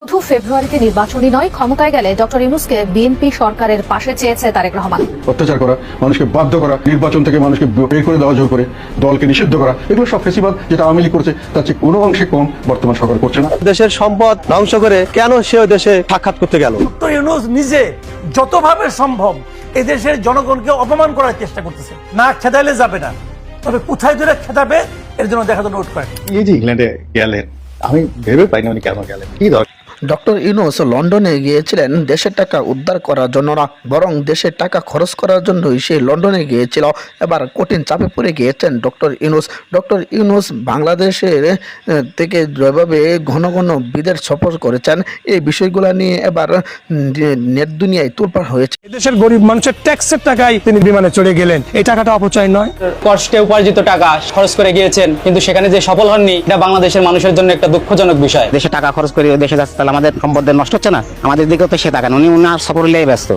শুধু ফেব্রুয়ারিতে নির্বাচনই নয়, ক্ষমতায় গেলে ডক্টর ইউনূসকে বিএনপি সরকারের পাশে চেয়েছে তারেক রহমান। অত্যাচার করা, মানুষকে বাধ্য করা, নির্বাচন থেকে মানুষকে বের করে দেওয়া, জোর করে দলকে নিষিদ্ধ করা, এগুলো সব ফেসিবাদ যেটা আওয়ামী লীগ করেছে তার চেয়ে কোনো অংশে কম বর্তমান সরকার করছে না। দেশের সম্পদ ধ্বংস করে কেন সে ওই দেশে সাক্ষাৎ করতে গেল? ডক্টর ইউনূস নিজে যতভাবে সম্ভব এদেশের জনগণকে অপমান করার চেষ্টা করতেছে। না খেদাইলে যাবে না, তবে কোথায় ধরে খেদাবে এর জন্য দেখা নোট করে। এই যে ইংল্যান্ডে গেলেন, আমি ভেবে পাইনি উনি কেন গেলেন, কি দরকার? ডক্টর ইউনূস লন্ডনে গিয়েছিলেন দেশের টাকা উদ্ধার করার জন্য না, বরং দেশের টাকা খরচ করার জন্যই সে লন্ডনে গিয়েছিল। এবার কঠিন চাপে পড়ে গিয়েছেন ডক্টর ইউনূস। ডক্টর ইউনূস বাংলাদেশের থেকে যেভাবে ঘন ঘন বিদেশ সফর করেছেন, এই বিষয়গুলো নিয়ে এবার নেট দুনিয়ায় তোলপাড় হয়েছে। দেশের গরিব মানুষের ট্যাক্সের টাকায় তিনি বিমানে চড়ে গেলেন, এই টাকাটা অপচয় নয়? কষ্টে উপার্জিত টাকা খরচ করে গিয়েছেন, কিন্তু সেখানে যে সফল হননি, এটা বাংলাদেশের মানুষের জন্য একটা দুঃখজনক বিষয়। দেশে টাকা খরচ করে দেশে যাচ্ছে, তাহলে আমাদের সম্পদের নষ্ট হচ্ছে না? আমাদের দিকেও তো সে টাকা উনি সফর হলেই ব্যস্ত।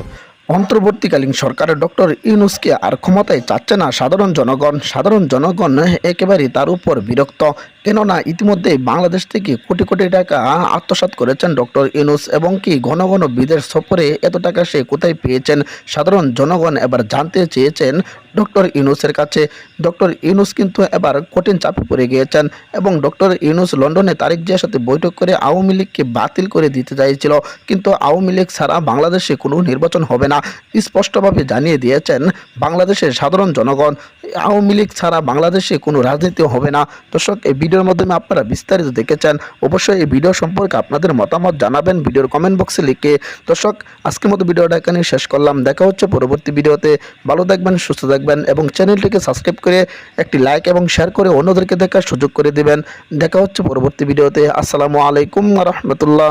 অন্তর্বর্তীকালীন সরকারের ডক্টর ইউনূসকে আর ক্ষমতায় চাচ্ছে না সাধারণ জনগণ। সাধারণ জনগণ একেবারেই তার উপর বিরক্ত, কেননা ইতিমধ্যে বাংলাদেশ থেকে কোটি কোটি টাকা আত্মসাৎ করেছেন ডক্টর ইউনূস, এবং কি ঘন ঘন বিদেশ সফরে এত টাকা সে কোথায় পেয়েছেন। সাধারণ জনগণ এবার জানতে চেয়েছেন ডক্টর ইউনূসের কাছে। ডক্টর ইউনূস কিন্তু এবার কঠিন চাপে পড়ে গিয়েছেন, এবং ডক্টর ইউনূস লন্ডনে তারেক জিয়ার সাথে বৈঠক করে আওয়ামী লীগকে বাতিল করে দিতে চাইছিল, কিন্তু আওয়ামী লীগ ছাড়া বাংলাদেশে কোনো নির্বাচন হবে না স্পষ্টভাবে জানিয়ে দিয়েছেন বাংলাদেশের সাধারণ জনগণ। আওয়ামী লীগ ছাড়া বাংলাদেশে কোনো রাজনীতি হবে না। দর্শক, এই ভিডিওর মাধ্যমে আপনারা বিস্তারিত দেখেছেন। অবশ্যই এই ভিডিও সম্পর্কে আপনাদের মতামত জানাবেন ভিডিওর কমেন্ট বক্সে লিখে। দর্শক, আজকের মতো ভিডিওটা এখানে শেষ করলাম। দেখা হচ্ছে পরবর্তী ভিডিওতে। ভালো থাকবেন, সুস্থ থাকবেন, এবং চ্যানেলটিকে সাবস্ক্রাইব করে একটি লাইক এবং শেয়ার করে অন্যদেরকে দেখার সুযোগ করে দিবেন। দেখা হচ্ছে পরবর্তী ভিডিওতে। আসসালামু আলাইকুম ওয়া রাহমাতুল্লাহ।